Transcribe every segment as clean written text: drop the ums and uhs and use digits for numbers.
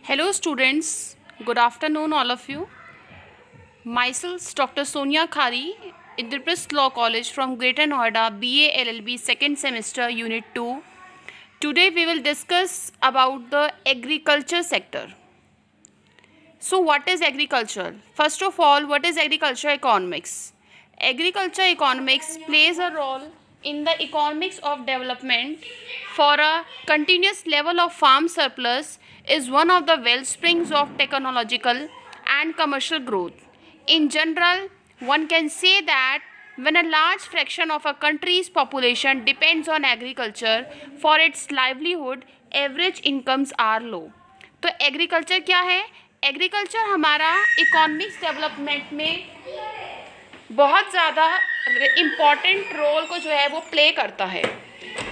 Hello students, good afternoon all of you. Myself Dr. Sonia Khari, Indraprasth Law College from Greater Noida, BA LLB second semester Unit 2. Today we will discuss about the agriculture sector. So what is agriculture? First of all, what is agriculture economics? Agriculture economics plays a role in the economics of development for a continuous level of farm surplus is one of the wellsprings of technological and commercial growth. In general, one can say that when a large fraction of a country's population depends on agriculture for its livelihood, average incomes are low. तो agriculture क्या है? Agriculture हमारा economics development में बहुत ज़्यादा important role को जो है वो प्ले करता है,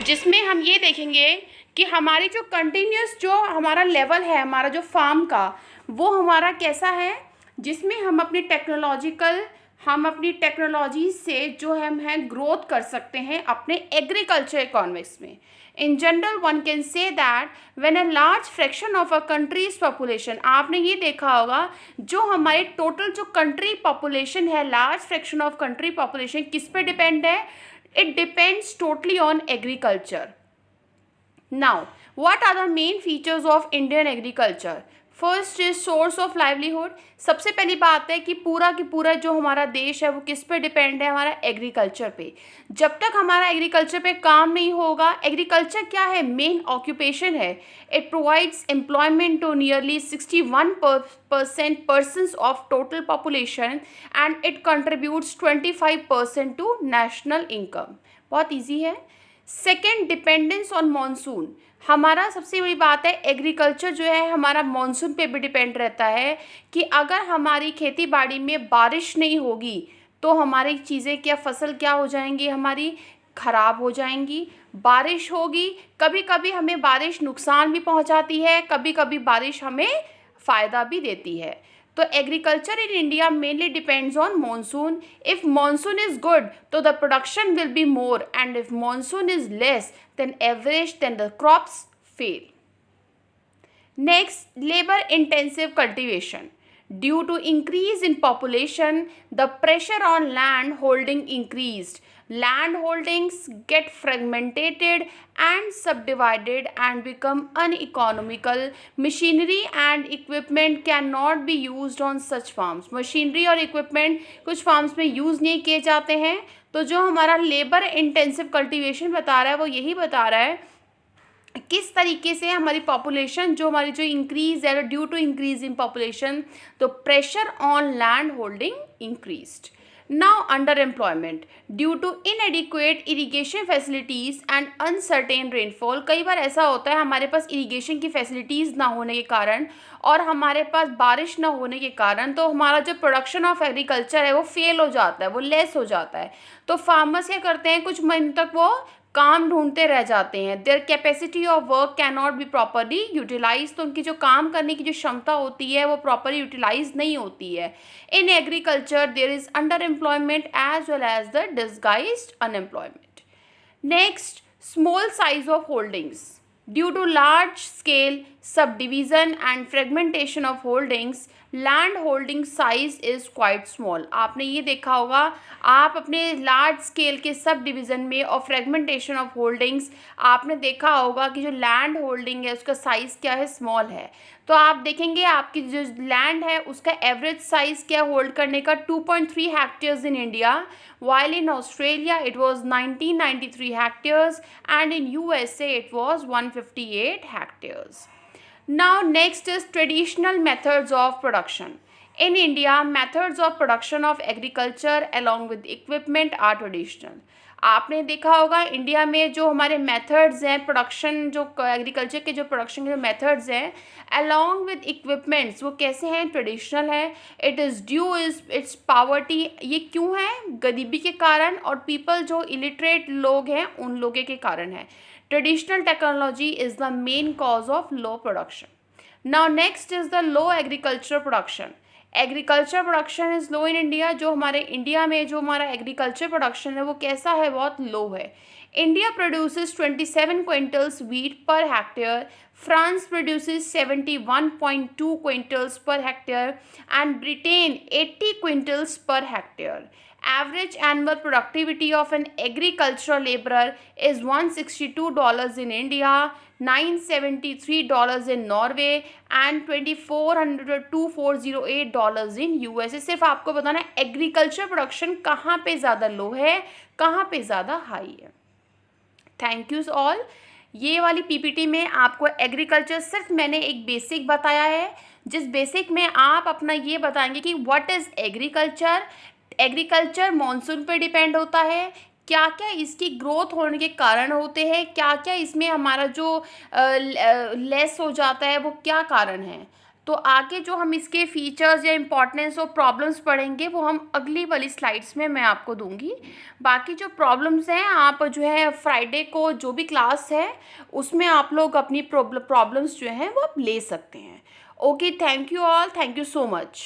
जिसमें हम ये देखेंगे कि हमारी जो कंटिन्यूस जो हमारा लेवल है हमारा जो फार्म का वो हमारा कैसा है, जिसमें हम अपनी टेक्नोलॉजी से जो हम हैं ग्रोथ कर सकते हैं अपने एग्रीकल्चर इकोनॉमिक्स में. In general, one can say that when a large fraction of a country's population, आपने ये देखा होगा जो हमारे टोटल जो कंट्री पॉपुलेशन है, large fraction of country population किस पे डिपेंड है? It depends totally on agriculture. Now what are the main features of Indian agriculture? First is source of livelihood. सबसे पहली बात है कि पूरा की पूरा जो हमारा देश है वो किस पे डिपेंड है? हमारा एग्रीकल्चर पे. जब तक हमारा एग्रीकल्चर पे काम नहीं होगा, एग्रीकल्चर क्या है? मेन ऑक्यूपेशन है. It provides employment to nearly 61% persons of total population and it contributes 25% to national income. बहुत ईजी है. Second, dependence on monsoon. हमारा सबसे बड़ी बात है एग्रीकल्चर जो है हमारा मानसून पे भी डिपेंड रहता है कि अगर हमारी खेती बाड़ी में बारिश नहीं होगी तो हमारी चीज़ें क्या फसल क्या हो जाएंगी? हमारी ख़राब हो जाएंगी. बारिश होगी, कभी कभी हमें बारिश नुकसान भी पहुंचाती है, कभी कभी बारिश हमें फ़ायदा भी देती है. तो agriculture in India mainly depends on monsoon. If monsoon is good तो the production will be more and if monsoon is less than average then the crops fail. Next, labor intensive cultivation. Due to increase in population, the pressure on land holding increased. Land holdings get fragmented and subdivided and become uneconomical. Machinery and equipment cannot be used on such farms. Machinery और equipment कुछ farms में use नहीं किए जाते हैं. तो जो हमारा labor intensive cultivation बता रहा है वो यही बता रहा है किस तरीके से हमारी पॉपुलेशन जो हमारी जो इंक्रीज है due to increase in population तो pressure on land holding increased. Now under employment due to inadequate irrigation facilities and uncertain rainfall. कई बार ऐसा होता है हमारे पास इरीगेशन की फैसिलिटीज़ ना होने के कारण और हमारे पास बारिश ना होने के कारण तो हमारा जो प्रोडक्शन ऑफ एग्रीकल्चर है वो फेल हो जाता है, वो लेस हो जाता है. तो फार्मर्स क्या करते हैं, कुछ महीनों तक वो काम ढूंढते रह जाते हैं. Their capacity of work can not be properly utilise. तो उनकी जो काम करने की जो क्षमता होती है वो प्रॉपरली यूटिलाइज नहीं होती है. In agriculture there is under employment as well as the disguised unemployment. Next, small size of holdings. Due to large scale subdivision and fragmentation of holdings, land holding size is quite small. आपने ये देखा होगा आप अपने large scale के sub division में और fragmentation of holdings आपने देखा होगा कि जो लैंड होल्डिंग है उसका साइज़ क्या है, स्मॉल है. तो आप देखेंगे आपकी जो लैंड है उसका एवरेज साइज़ क्या होल्ड करने का 2.3 hectares in India, while in Australia it was 1993 hectares and in USA it was 158 hectares. Now next is traditional methods of production. In India, methods of production of agriculture along with equipment are traditional. आपने देखा होगा India में जो हमारे methods हैं production जो agriculture के जो प्रोडक्शन के जो मेथड्स हैं अलॉन्ग विद इक्विपमेंट्स वो कैसे हैं, ट्रेडिशनल है. It is due is it's poverty. ये क्यों है? गरीबी के कारण और पीपल जो इलिटरेट लोग हैं उन लोगों के कारण है. Traditional technology is the main cause of low production. Now next is the low agriculture production. Agriculture production is low in India, जो हमारे इंडिया में जो हमारा एग्रीकल्चर प्रोडक्शन है वो कैसा है, बहुत लो है. India produces 27 quintals wheat per hectare, France produces 71.2 quintals per hectare, and Britain 80 quintals per hectare. Average annual productivity of an agricultural laborer is $162 in India, $973 in Norway, and $2,408 in USA. सिर्फ आपको बताना है agriculture production कहाँ पे ज़्यादा लो है, कहाँ पे ज़्यादा हाई है. Thank you all. ये वाली पीपीटी में आपको एग्रीकल्चर सिर्फ मैंने एक बेसिक बताया है, जिस बेसिक में आप अपना ये बताएंगे कि what is agriculture. Agriculture monsoon पे डिपेंड होता है, क्या क्या इसकी ग्रोथ होने के कारण होते हैं, क्या क्या इसमें हमारा जो लेस हो जाता है वो क्या कारण है. तो आगे जो हम इसके फीचर्स या इम्पोर्टेंस और प्रॉब्लम्स पढ़ेंगे वो हम अगली वाली स्लाइड्स में मैं आपको दूंगी. बाकी जो प्रॉब्लम्स हैं आप जो है फ्राइडे को जो भी क्लास है उसमें आप लोग अपनी प्रॉब्लम्स जो हैं वो आप ले सकते हैं. Okay, thank you all, thank you so much.